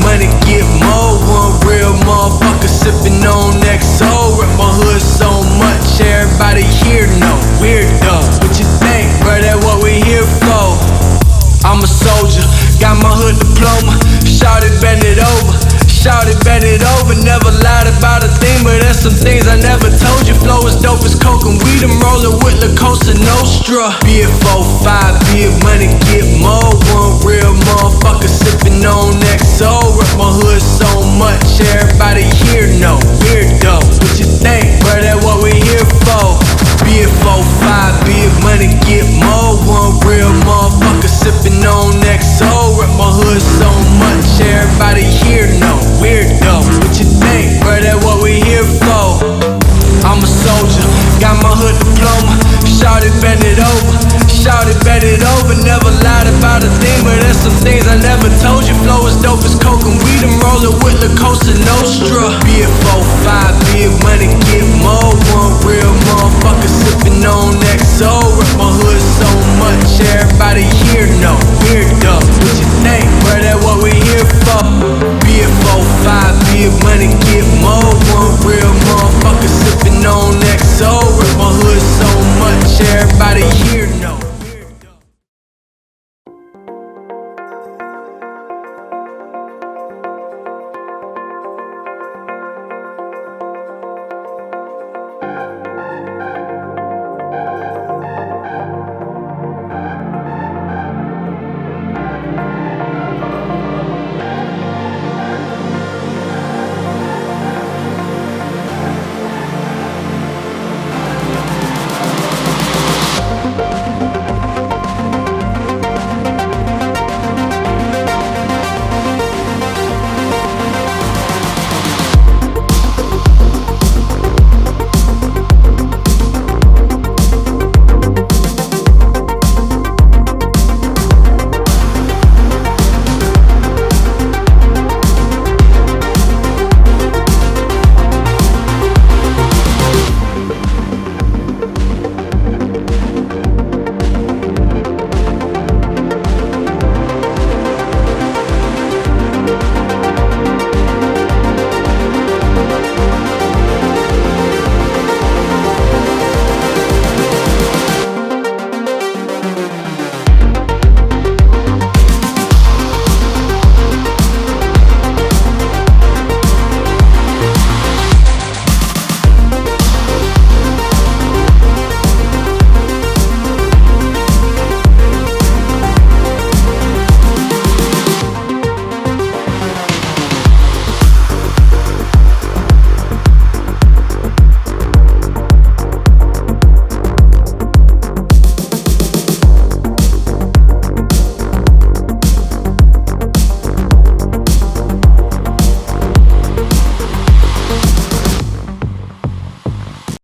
money, get more. One real motherfucker sippin' on XO. Rep my hood so much, everybody here know. Weird though, what you think, bro? That what we here for? I'm a soldier, got my hood diploma. Shout it, bend it over. Shout it, bend it over. Never lied about a thing, but there's some things I never told you. Flow is dope as coke and weed. I'm rolling with La Cosa Nostra. Be it 4-5, be it money, get more. One real motherfucker